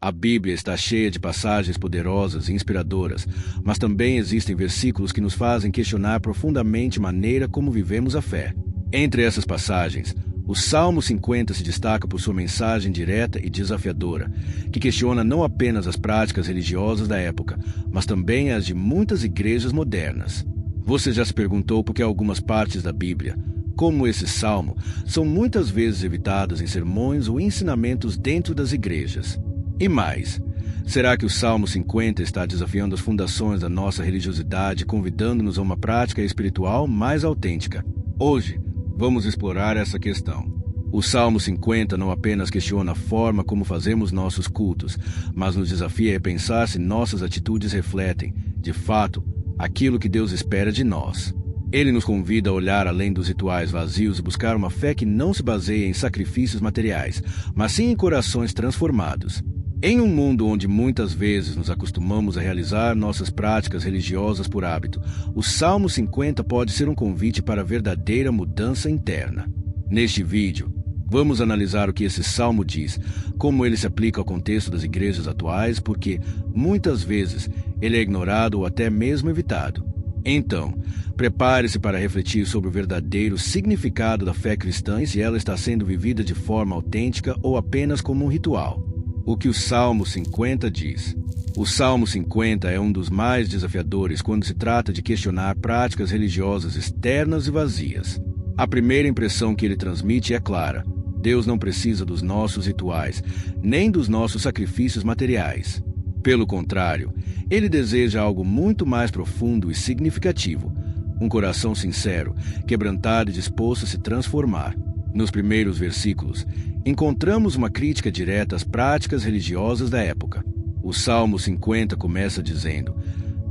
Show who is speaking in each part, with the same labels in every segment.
Speaker 1: A Bíblia está cheia de passagens poderosas e inspiradoras, mas também existem versículos que nos fazem questionar profundamente a maneira como vivemos a fé. Entre essas passagens, o Salmo 50 se destaca por sua mensagem direta e desafiadora, que questiona não apenas as práticas religiosas da época, mas também as de muitas igrejas modernas. Você já se perguntou por que algumas partes da Bíblia, como esse salmo, são muitas vezes evitadas em sermões ou ensinamentos dentro das igrejas? E mais, será que o Salmo 50 está desafiando as fundações da nossa religiosidade, convidando-nos a uma prática espiritual mais autêntica? Hoje, vamos explorar essa questão. O Salmo 50 não apenas questiona a forma como fazemos nossos cultos, mas nos desafia a repensar se nossas atitudes refletem, de fato, aquilo que Deus espera de nós. Ele nos convida a olhar além dos rituais vazios e buscar uma fé que não se baseia em sacrifícios materiais, mas sim em corações transformados. Em um mundo onde muitas vezes nos acostumamos a realizar nossas práticas religiosas por hábito, o Salmo 50 pode ser um convite para a verdadeira mudança interna. Neste vídeo, vamos analisar o que esse salmo diz, como ele se aplica ao contexto das igrejas atuais, porque, muitas vezes, ele é ignorado ou até mesmo evitado. Então, prepare-se para refletir sobre o verdadeiro significado da fé cristã e se ela está sendo vivida de forma autêntica ou apenas como um ritual. O que o Salmo 50 diz? O Salmo 50 é um dos mais desafiadores quando se trata de questionar práticas religiosas externas e vazias. A primeira impressão que ele transmite é clara: Deus não precisa dos nossos rituais, nem dos nossos sacrifícios materiais. Pelo contrário, ele deseja algo muito mais profundo e significativo: um coração sincero, quebrantado e disposto a se transformar. Nos primeiros versículos, encontramos uma crítica direta às práticas religiosas da época. O Salmo 50 começa dizendo: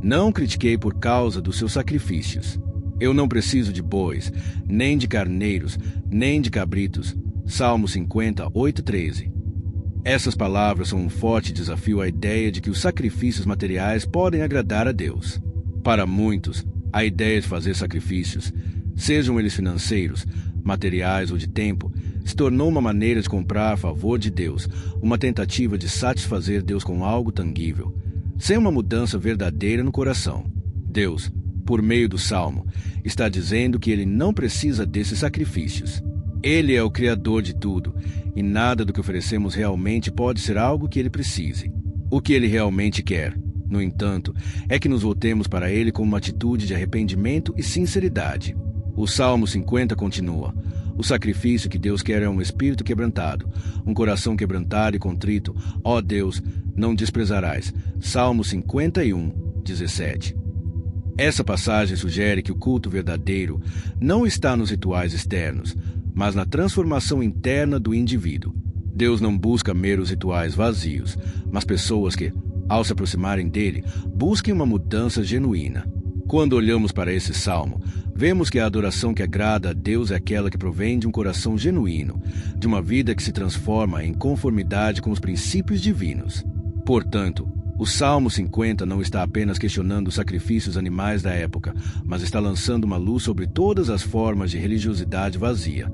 Speaker 1: "Não critiquei por causa dos seus sacrifícios. Eu não preciso de bois, nem de carneiros, nem de cabritos." Salmo 50, 8:13. Essas palavras são um forte desafio à ideia de que os sacrifícios materiais podem agradar a Deus. Para muitos, a ideia de fazer sacrifícios, sejam eles financeiros, materiais ou de tempo, se tornou uma maneira de comprar a favor de Deus, uma tentativa de satisfazer Deus com algo tangível, sem uma mudança verdadeira no coração. Deus, por meio do Salmo, está dizendo que Ele não precisa desses sacrifícios. Ele é o Criador de tudo, e nada do que oferecemos realmente pode ser algo que Ele precise. O que Ele realmente quer, no entanto, é que nos voltemos para Ele com uma atitude de arrependimento e sinceridade. O Salmo 50 continua: "O sacrifício que Deus quer é um espírito quebrantado, um coração quebrantado e contrito. Ó Deus, não desprezarás." Salmo 51, 17. Essa passagem sugere que o culto verdadeiro não está nos rituais externos, mas na transformação interna do indivíduo. Deus não busca meros rituais vazios, mas pessoas que, ao se aproximarem dele, busquem uma mudança genuína. Quando olhamos para esse salmo, vemos que a adoração que agrada a Deus é aquela que provém de um coração genuíno, de uma vida que se transforma em conformidade com os princípios divinos. Portanto, o Salmo 50 não está apenas questionando os sacrifícios animais da época, mas está lançando uma luz sobre todas as formas de religiosidade vazia,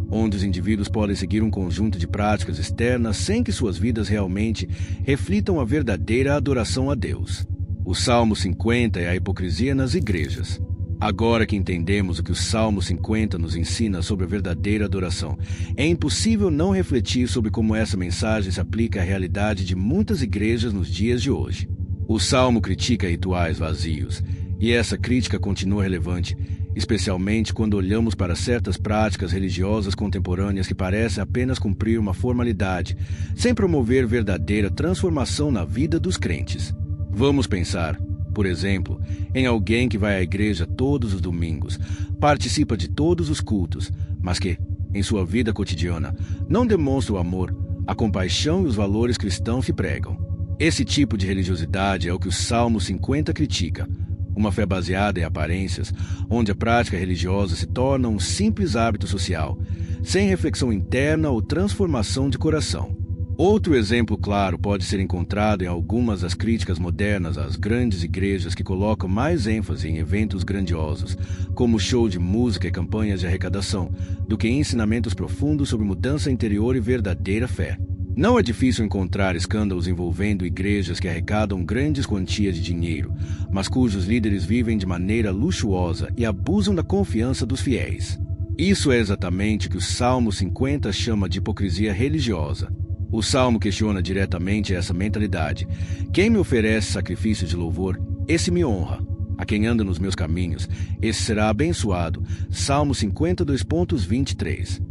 Speaker 1: onde os indivíduos podem seguir um conjunto de práticas externas sem que suas vidas realmente reflitam a verdadeira adoração a Deus. O Salmo 50 é a hipocrisia nas igrejas. Agora que entendemos o que o Salmo 50 nos ensina sobre a verdadeira adoração, é impossível não refletir sobre como essa mensagem se aplica à realidade de muitas igrejas nos dias de hoje. O Salmo critica rituais vazios, e essa crítica continua relevante, especialmente quando olhamos para certas práticas religiosas contemporâneas que parecem apenas cumprir uma formalidade, sem promover verdadeira transformação na vida dos crentes. Vamos pensar, por exemplo, em alguém que vai à igreja todos os domingos, participa de todos os cultos, mas que, em sua vida cotidiana, não demonstra o amor, a compaixão e os valores cristãos que pregam. Esse tipo de religiosidade é o que o Salmo 50 critica, uma fé baseada em aparências, onde a prática religiosa se torna um simples hábito social, sem reflexão interna ou transformação de coração. Outro exemplo claro pode ser encontrado em algumas das críticas modernas às grandes igrejas que colocam mais ênfase em eventos grandiosos, como show de música e campanhas de arrecadação, do que em ensinamentos profundos sobre mudança interior e verdadeira fé. Não é difícil encontrar escândalos envolvendo igrejas que arrecadam grandes quantias de dinheiro, mas cujos líderes vivem de maneira luxuosa e abusam da confiança dos fiéis. Isso é exatamente o que o Salmo 50 chama de hipocrisia religiosa. O Salmo questiona diretamente essa mentalidade. Quem me oferece sacrifício de louvor, esse me honra. A quem anda nos meus caminhos, esse será abençoado. Salmo 52.23.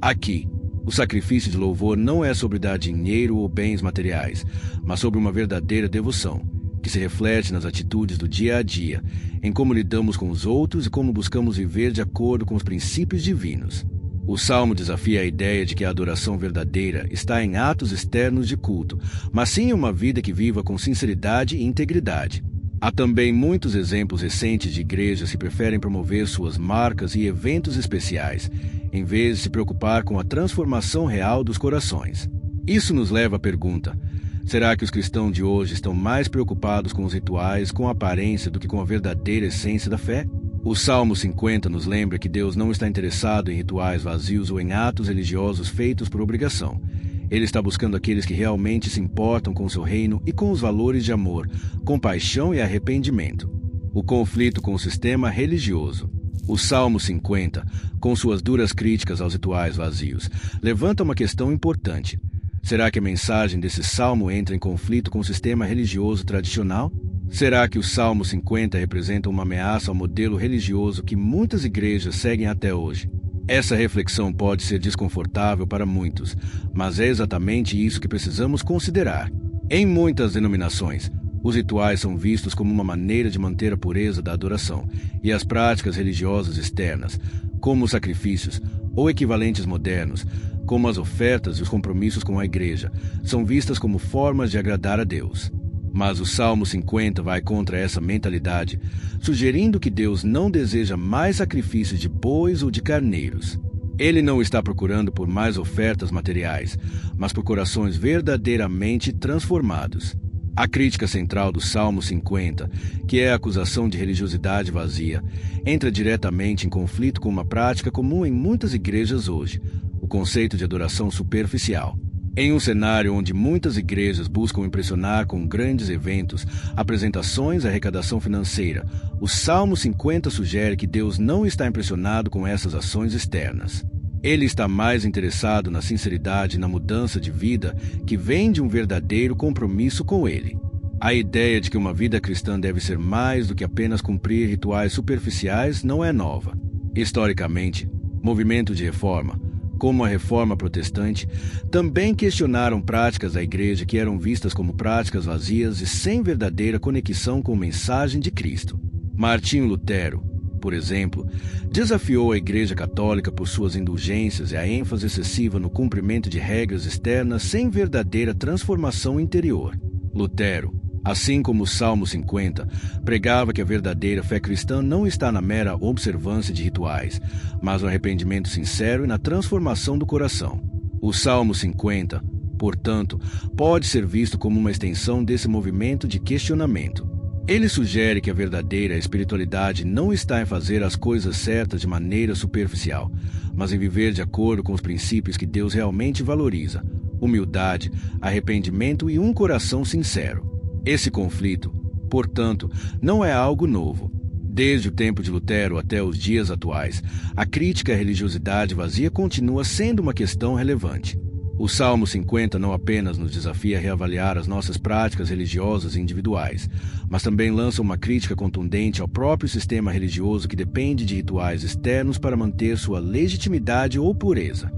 Speaker 1: Aqui, o sacrifício de louvor não é sobre dar dinheiro ou bens materiais, mas sobre uma verdadeira devoção, que se reflete nas atitudes do dia a dia, em como lidamos com os outros e como buscamos viver de acordo com os princípios divinos. O Salmo desafia a ideia de que a adoração verdadeira está em atos externos de culto, mas sim em uma vida que viva com sinceridade e integridade. Há também muitos exemplos recentes de igrejas que preferem promover suas marcas e eventos especiais, em vez de se preocupar com a transformação real dos corações. Isso nos leva à pergunta: será que os cristãos de hoje estão mais preocupados com os rituais, com a aparência, do que com a verdadeira essência da fé? O Salmo 50 nos lembra que Deus não está interessado em rituais vazios ou em atos religiosos feitos por obrigação. Ele está buscando aqueles que realmente se importam com o seu reino e com os valores de amor, compaixão e arrependimento. O conflito com o sistema religioso. O Salmo 50, com suas duras críticas aos rituais vazios, levanta uma questão importante. Será que a mensagem desse salmo entra em conflito com o sistema religioso tradicional? Será que o Salmo 50 representa uma ameaça ao modelo religioso que muitas igrejas seguem até hoje? Essa reflexão pode ser desconfortável para muitos, mas é exatamente isso que precisamos considerar. Em muitas denominações, os rituais são vistos como uma maneira de manter a pureza da adoração, e as práticas religiosas externas, como os sacrifícios ou equivalentes modernos, como as ofertas e os compromissos com a igreja, são vistas como formas de agradar a Deus. Mas o Salmo 50 vai contra essa mentalidade, sugerindo que Deus não deseja mais sacrifícios de bois ou de carneiros. Ele não está procurando por mais ofertas materiais, mas por corações verdadeiramente transformados. A crítica central do Salmo 50, que é a acusação de religiosidade vazia, entra diretamente em conflito com uma prática comum em muitas igrejas hoje, o conceito de adoração superficial. Em um cenário onde muitas igrejas buscam impressionar com grandes eventos, apresentações e arrecadação financeira, o Salmo 50 sugere que Deus não está impressionado com essas ações externas. Ele está mais interessado na sinceridade e na mudança de vida que vem de um verdadeiro compromisso com Ele. A ideia de que uma vida cristã deve ser mais do que apenas cumprir rituais superficiais não é nova. Historicamente, movimentos de reforma, como a Reforma Protestante, também questionaram práticas da igreja que eram vistas como práticas vazias e sem verdadeira conexão com a mensagem de Cristo. Martinho Lutero, por exemplo, desafiou a Igreja Católica por suas indulgências e a ênfase excessiva no cumprimento de regras externas sem verdadeira transformação interior. Lutero, assim como o Salmo 50, pregava que a verdadeira fé cristã não está na mera observância de rituais, mas no arrependimento sincero e na transformação do coração. O Salmo 50, portanto, pode ser visto como uma extensão desse movimento de questionamento. Ele sugere que a verdadeira espiritualidade não está em fazer as coisas certas de maneira superficial, mas em viver de acordo com os princípios que Deus realmente valoriza: humildade, arrependimento e um coração sincero. Esse conflito, portanto, não é algo novo. Desde o tempo de Lutero até os dias atuais, a crítica à religiosidade vazia continua sendo uma questão relevante. O Salmo 50 não apenas nos desafia a reavaliar as nossas práticas religiosas individuais, mas também lança uma crítica contundente ao próprio sistema religioso que depende de rituais externos para manter sua legitimidade ou pureza.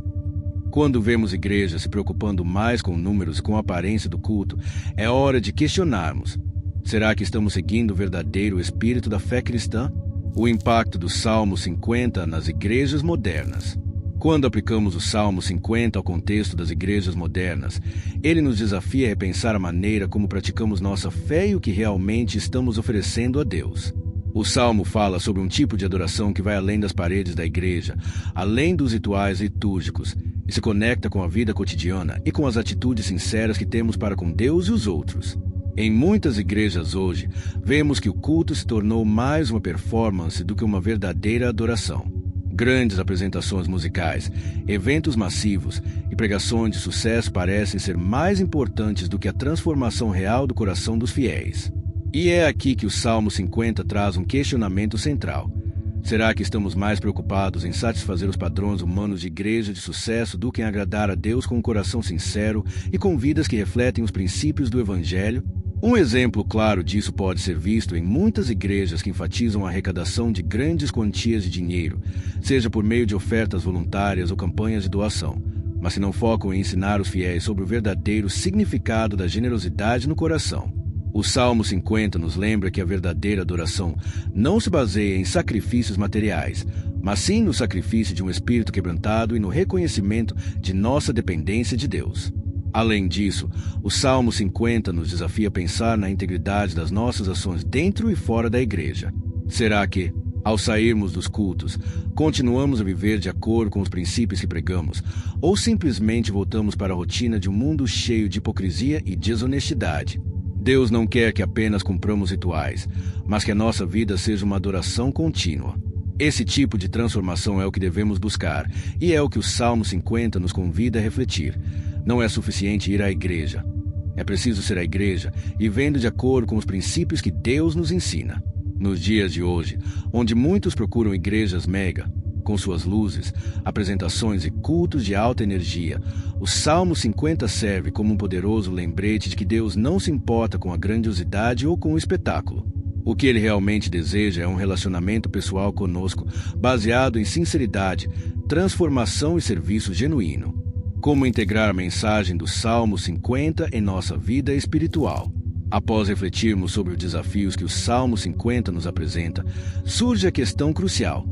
Speaker 1: Quando vemos igrejas se preocupando mais com números e com a aparência do culto, é hora de questionarmos: será que estamos seguindo o verdadeiro espírito da fé cristã? O impacto do Salmo 50 nas igrejas modernas. Quando aplicamos o Salmo 50 ao contexto das igrejas modernas, ele nos desafia a repensar a maneira como praticamos nossa fé e o que realmente estamos oferecendo a Deus. O Salmo fala sobre um tipo de adoração que vai além das paredes da igreja, além dos rituais litúrgicos, e se conecta com a vida cotidiana e com as atitudes sinceras que temos para com Deus e os outros. Em muitas igrejas hoje, vemos que o culto se tornou mais uma performance do que uma verdadeira adoração. Grandes apresentações musicais, eventos massivos e pregações de sucesso parecem ser mais importantes do que a transformação real do coração dos fiéis. E é aqui que o Salmo 50 traz um questionamento central. Será que estamos mais preocupados em satisfazer os padrões humanos de igreja de sucesso do que em agradar a Deus com um coração sincero e com vidas que refletem os princípios do Evangelho? Um exemplo claro disso pode ser visto em muitas igrejas que enfatizam a arrecadação de grandes quantias de dinheiro, seja por meio de ofertas voluntárias ou campanhas de doação, mas se não focam em ensinar os fiéis sobre o verdadeiro significado da generosidade no coração. O Salmo 50 nos lembra que a verdadeira adoração não se baseia em sacrifícios materiais, mas sim no sacrifício de um espírito quebrantado e no reconhecimento de nossa dependência de Deus. Além disso, o Salmo 50 nos desafia a pensar na integridade das nossas ações dentro e fora da igreja. Será que, ao sairmos dos cultos, continuamos a viver de acordo com os princípios que pregamos, ou simplesmente voltamos para a rotina de um mundo cheio de hipocrisia e desonestidade? Deus não quer que apenas cumpramos rituais, mas que a nossa vida seja uma adoração contínua. Esse tipo de transformação é o que devemos buscar, e é o que o Salmo 50 nos convida a refletir. Não é suficiente ir à igreja. É preciso ser a igreja, vivendo de acordo com os princípios que Deus nos ensina. Nos dias de hoje, onde muitos procuram igrejas mega, com suas luzes, apresentações e cultos de alta energia, o Salmo 50 serve como um poderoso lembrete de que Deus não se importa com a grandiosidade ou com o espetáculo. O que Ele realmente deseja é um relacionamento pessoal conosco, baseado em sinceridade, transformação e serviço genuíno. Como integrar a mensagem do Salmo 50 em nossa vida espiritual? Após refletirmos sobre os desafios que o Salmo 50 nos apresenta, surge a questão crucial: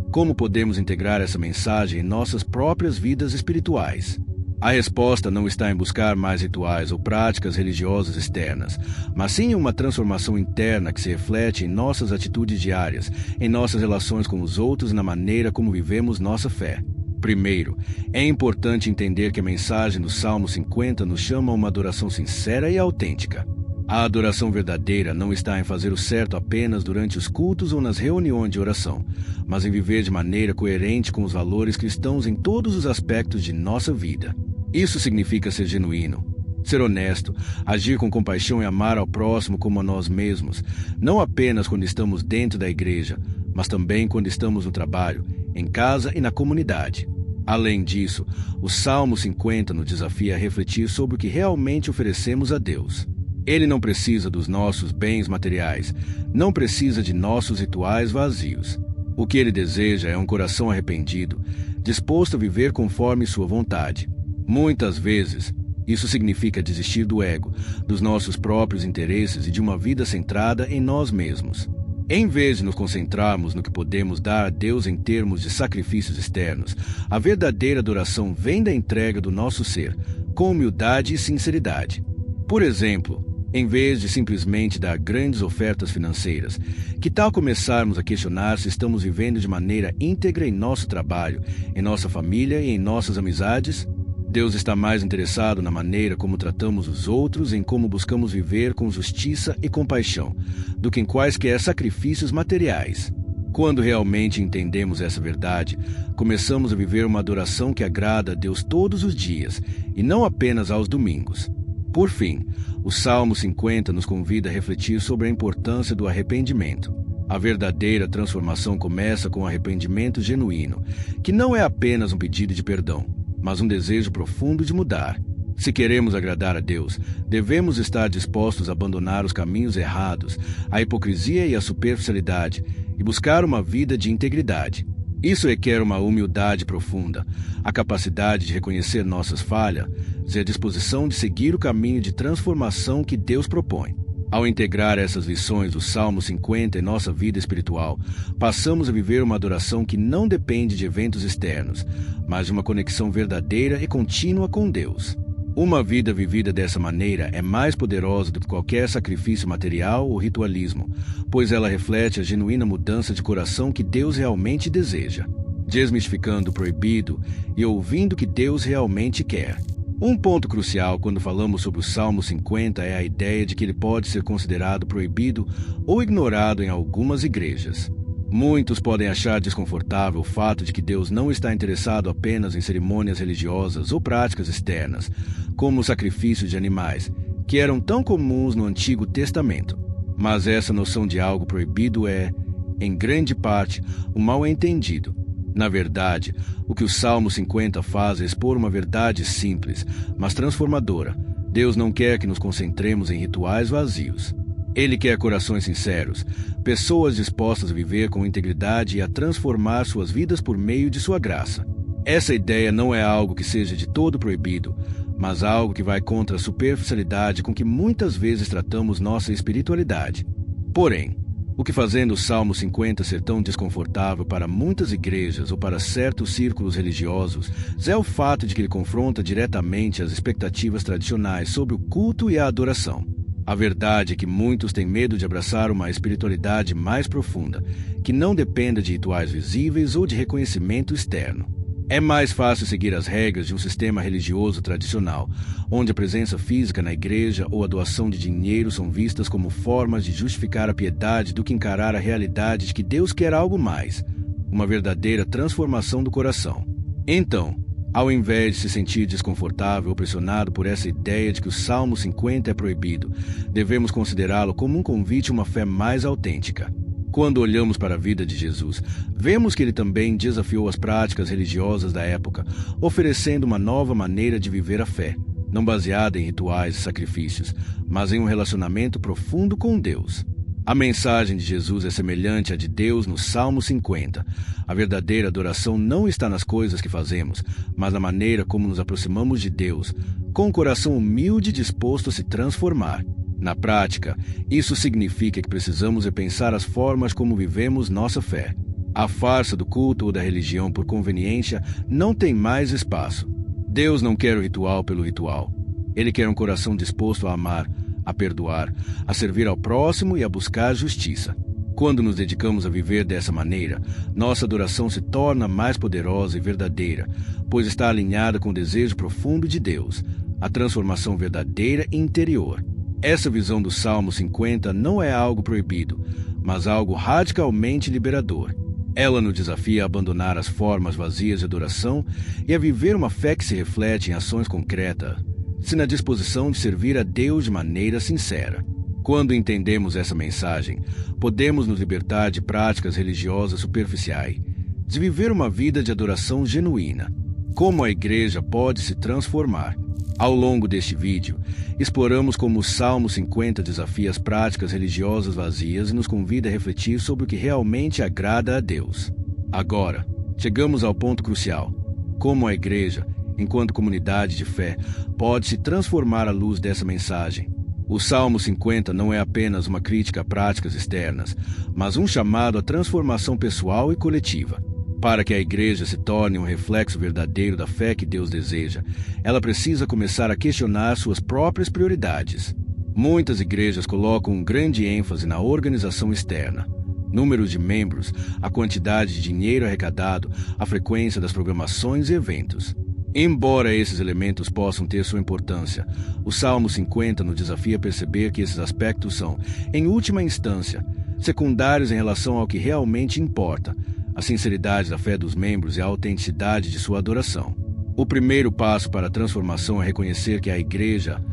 Speaker 1: como podemos integrar essa mensagem em nossas próprias vidas espirituais? A resposta não está em buscar mais rituais ou práticas religiosas externas, mas sim em uma transformação interna que se reflete em nossas atitudes diárias, em nossas relações com os outros e na maneira como vivemos nossa fé. Primeiro, é importante entender que a mensagem do Salmo 50 nos chama a uma adoração sincera e autêntica. A adoração verdadeira não está em fazer o certo apenas durante os cultos ou nas reuniões de oração, mas em viver de maneira coerente com os valores cristãos em todos os aspectos de nossa vida. Isso significa ser genuíno, ser honesto, agir com compaixão e amar ao próximo como a nós mesmos, não apenas quando estamos dentro da igreja, mas também quando estamos no trabalho, em casa e na comunidade. Além disso, o Salmo 50 nos desafia a refletir sobre o que realmente oferecemos a Deus. Ele não precisa dos nossos bens materiais, não precisa de nossos rituais vazios. O que Ele deseja é um coração arrependido, disposto a viver conforme sua vontade. Muitas vezes, isso significa desistir do ego, dos nossos próprios interesses e de uma vida centrada em nós mesmos. Em vez de nos concentrarmos no que podemos dar a Deus em termos de sacrifícios externos, a verdadeira adoração vem da entrega do nosso ser, com humildade e sinceridade. Por exemplo, em vez de simplesmente dar grandes ofertas financeiras, que tal começarmos a questionar se estamos vivendo de maneira íntegra em nosso trabalho, em nossa família e em nossas amizades? Deus está mais interessado na maneira como tratamos os outros, em como buscamos viver com justiça e compaixão, do que em quaisquer sacrifícios materiais. Quando realmente entendemos essa verdade, começamos a viver uma adoração que agrada a Deus todos os dias, e não apenas aos domingos. Por fim, o Salmo 50 nos convida a refletir sobre a importância do arrependimento. A verdadeira transformação começa com o arrependimento genuíno, que não é apenas um pedido de perdão, mas um desejo profundo de mudar. Se queremos agradar a Deus, devemos estar dispostos a abandonar os caminhos errados, a hipocrisia e a superficialidade, e buscar uma vida de integridade. Isso requer uma humildade profunda, a capacidade de reconhecer nossas falhas e a disposição de seguir o caminho de transformação que Deus propõe. Ao integrar essas lições do Salmo 50 em nossa vida espiritual, passamos a viver uma adoração que não depende de eventos externos, mas de uma conexão verdadeira e contínua com Deus. Uma vida vivida dessa maneira é mais poderosa do que qualquer sacrifício material ou ritualismo, pois ela reflete a genuína mudança de coração que Deus realmente deseja, desmistificando o proibido e ouvindo o que Deus realmente quer. Um ponto crucial quando falamos sobre o Salmo 50 é a ideia de que ele pode ser considerado proibido ou ignorado em algumas igrejas. Muitos podem achar desconfortável o fato de que Deus não está interessado apenas em cerimônias religiosas ou práticas externas, como o sacrifício de animais, que eram tão comuns no Antigo Testamento. Mas essa noção de algo proibido é, em grande parte, um mal-entendido. Na verdade, o que o Salmo 50 faz é expor uma verdade simples, mas transformadora. Deus não quer que nos concentremos em rituais vazios. Ele quer corações sinceros, pessoas dispostas a viver com integridade e a transformar suas vidas por meio de sua graça. Essa ideia não é algo que seja de todo proibido, mas algo que vai contra a superficialidade com que muitas vezes tratamos nossa espiritualidade. Porém, o que fazendo o Salmo 50 ser tão desconfortável para muitas igrejas ou para certos círculos religiosos é o fato de que ele confronta diretamente as expectativas tradicionais sobre o culto e a adoração. A verdade é que muitos têm medo de abraçar uma espiritualidade mais profunda, que não dependa de rituais visíveis ou de reconhecimento externo. É mais fácil seguir as regras de um sistema religioso tradicional, onde a presença física na igreja ou a doação de dinheiro são vistas como formas de justificar a piedade do que encarar a realidade de que Deus quer algo mais, uma verdadeira transformação do coração. Então, ao invés de se sentir desconfortável ou pressionado por essa ideia de que o Salmo 50 é proibido, devemos considerá-lo como um convite a uma fé mais autêntica. Quando olhamos para a vida de Jesus, vemos que ele também desafiou as práticas religiosas da época, oferecendo uma nova maneira de viver a fé, não baseada em rituais e sacrifícios, mas em um relacionamento profundo com Deus. A mensagem de Jesus é semelhante à de Deus no Salmo 50. A verdadeira adoração não está nas coisas que fazemos, mas na maneira como nos aproximamos de Deus, com um coração humilde e disposto a se transformar. Na prática, isso significa que precisamos repensar as formas como vivemos nossa fé. A farsa do culto ou da religião por conveniência não tem mais espaço. Deus não quer o ritual pelo ritual. Ele quer um coração disposto a amar, a perdoar, a servir ao próximo e a buscar justiça. Quando nos dedicamos a viver dessa maneira, nossa adoração se torna mais poderosa e verdadeira, pois está alinhada com o desejo profundo de Deus, a transformação verdadeira e interior. Essa visão do Salmo 50 não é algo proibido, mas algo radicalmente liberador. Ela nos desafia a abandonar as formas vazias de adoração e a viver uma fé que se reflete em ações concretas, se na disposição de servir a Deus de maneira sincera. Quando entendemos essa mensagem, podemos nos libertar de práticas religiosas superficiais, de viver uma vida de adoração genuína. Como a igreja pode se transformar? Ao longo deste vídeo, exploramos como o Salmo 50 desafia as práticas religiosas vazias e nos convida a refletir sobre o que realmente agrada a Deus. Agora, chegamos ao ponto crucial. Como a igreja, enquanto comunidade de fé, pode se transformar à luz dessa mensagem? O Salmo 50 não é apenas uma crítica a práticas externas, mas um chamado à transformação pessoal e coletiva. Para que a igreja se torne um reflexo verdadeiro da fé que Deus deseja, ela precisa começar a questionar suas próprias prioridades. Muitas igrejas colocam um grande ênfase na organização externa. Números de membros, a quantidade de dinheiro arrecadado, a frequência das programações e eventos. Embora esses elementos possam ter sua importância, o Salmo 50 nos desafia a perceber que esses aspectos são, em última instância, secundários em relação ao que realmente importa: a sinceridade da fé dos membros e a autenticidade de sua adoração. O primeiro passo para a transformação é reconhecer que a igreja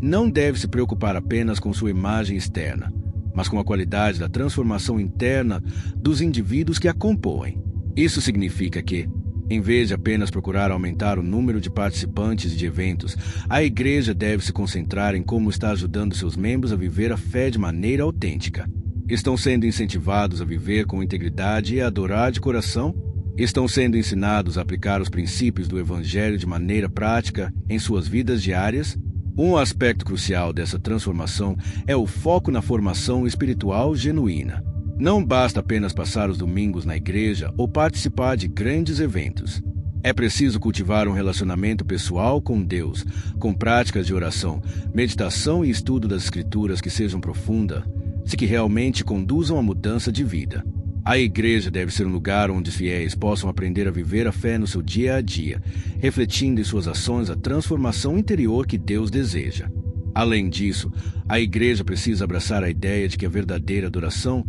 Speaker 1: não deve se preocupar apenas com sua imagem externa, mas com a qualidade da transformação interna dos indivíduos que a compõem. Isso significa que, em vez de apenas procurar aumentar o número de participantes de eventos, a igreja deve se concentrar em como está ajudando seus membros a viver a fé de maneira autêntica. Estão sendo incentivados a viver com integridade e a adorar de coração? Estão sendo ensinados a aplicar os princípios do Evangelho de maneira prática em suas vidas diárias? Um aspecto crucial dessa transformação é o foco na formação espiritual genuína. Não basta apenas passar os domingos na igreja ou participar de grandes eventos. É preciso cultivar um relacionamento pessoal com Deus, com práticas de oração, meditação e estudo das Escrituras que sejam profundas, se que realmente conduzam à mudança de vida. A igreja deve ser um lugar onde os fiéis possam aprender a viver a fé no seu dia a dia, refletindo em suas ações a transformação interior que Deus deseja. Além disso, a igreja precisa abraçar a ideia de que a verdadeira adoração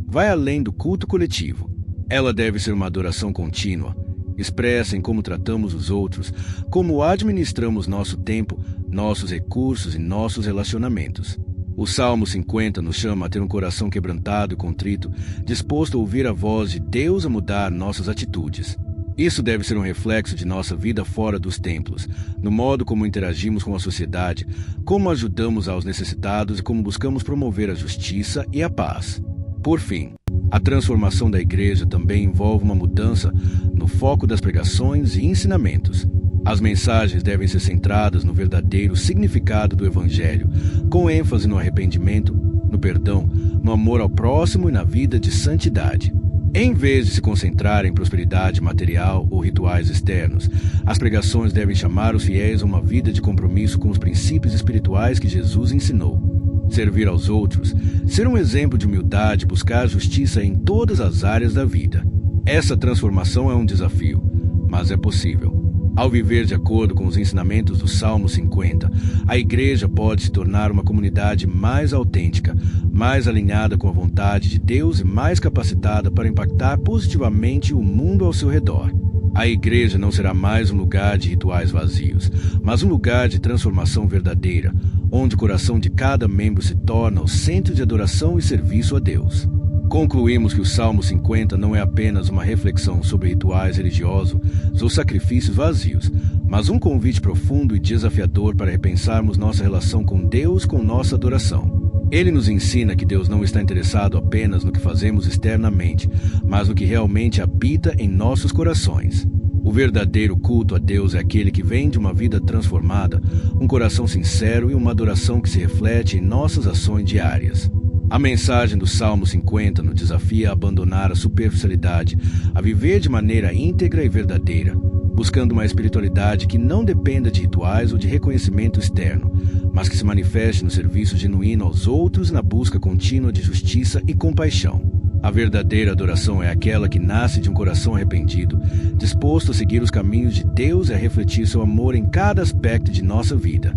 Speaker 1: vai além do culto coletivo. Ela deve ser uma adoração contínua, expressa em como tratamos os outros, como administramos nosso tempo, nossos recursos e nossos relacionamentos. O Salmo 50 nos chama a ter um coração quebrantado e contrito, disposto a ouvir a voz de Deus a mudar nossas atitudes. Isso deve ser um reflexo de nossa vida fora dos templos, no modo como interagimos com a sociedade, como ajudamos aos necessitados e como buscamos promover a justiça e a paz. Por fim, a transformação da igreja também envolve uma mudança no foco das pregações e ensinamentos. As mensagens devem ser centradas no verdadeiro significado do Evangelho, com ênfase no arrependimento, no perdão, no amor ao próximo e na vida de santidade. Em vez de se concentrar em prosperidade material ou rituais externos, as pregações devem chamar os fiéis a uma vida de compromisso com os princípios espirituais que Jesus ensinou. Servir aos outros, ser um exemplo de humildade e buscar justiça em todas as áreas da vida. Essa transformação é um desafio, mas é possível. Ao viver de acordo com os ensinamentos do Salmo 50, a igreja pode se tornar uma comunidade mais autêntica, mais alinhada com a vontade de Deus e mais capacitada para impactar positivamente o mundo ao seu redor. A igreja não será mais um lugar de rituais vazios, mas um lugar de transformação verdadeira, onde o coração de cada membro se torna o centro de adoração e serviço a Deus. Concluímos que o Salmo 50 não é apenas uma reflexão sobre rituais religiosos ou sacrifícios vazios, mas um convite profundo e desafiador para repensarmos nossa relação com Deus com nossa adoração. Ele nos ensina que Deus não está interessado apenas no que fazemos externamente, mas no que realmente habita em nossos corações. O verdadeiro culto a Deus é aquele que vem de uma vida transformada, um coração sincero e uma adoração que se reflete em nossas ações diárias. A mensagem do Salmo 50 nos desafia a abandonar a superficialidade, a viver de maneira íntegra e verdadeira, buscando uma espiritualidade que não dependa de rituais ou de reconhecimento externo, mas que se manifeste no serviço genuíno aos outros e na busca contínua de justiça e compaixão. A verdadeira adoração é aquela que nasce de um coração arrependido, disposto a seguir os caminhos de Deus e a refletir seu amor em cada aspecto de nossa vida.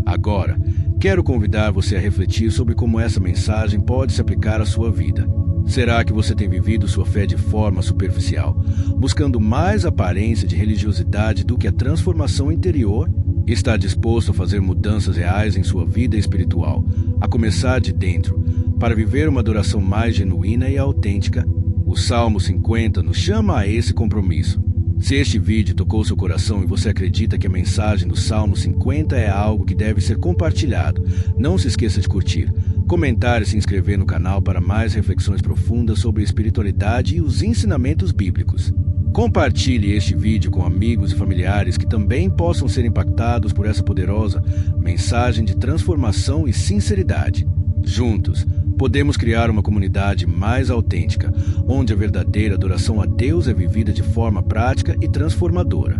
Speaker 1: Agora, quero convidar você a refletir sobre como essa mensagem pode se aplicar à sua vida. Será que você tem vivido sua fé de forma superficial, buscando mais aparência de religiosidade do que a transformação interior? Está disposto a fazer mudanças reais em sua vida espiritual, a começar de dentro, para viver uma adoração mais genuína e autêntica? O Salmo 50 nos chama a esse compromisso. Se este vídeo tocou seu coração e você acredita que a mensagem do Salmo 50 é algo que deve ser compartilhado, não se esqueça de curtir, comentar e se inscrever no canal para mais reflexões profundas sobre espiritualidade e os ensinamentos bíblicos. Compartilhe este vídeo com amigos e familiares que também possam ser impactados por essa poderosa mensagem de transformação e sinceridade. Juntos, podemos criar uma comunidade mais autêntica, onde a verdadeira adoração a Deus é vivida de forma prática e transformadora.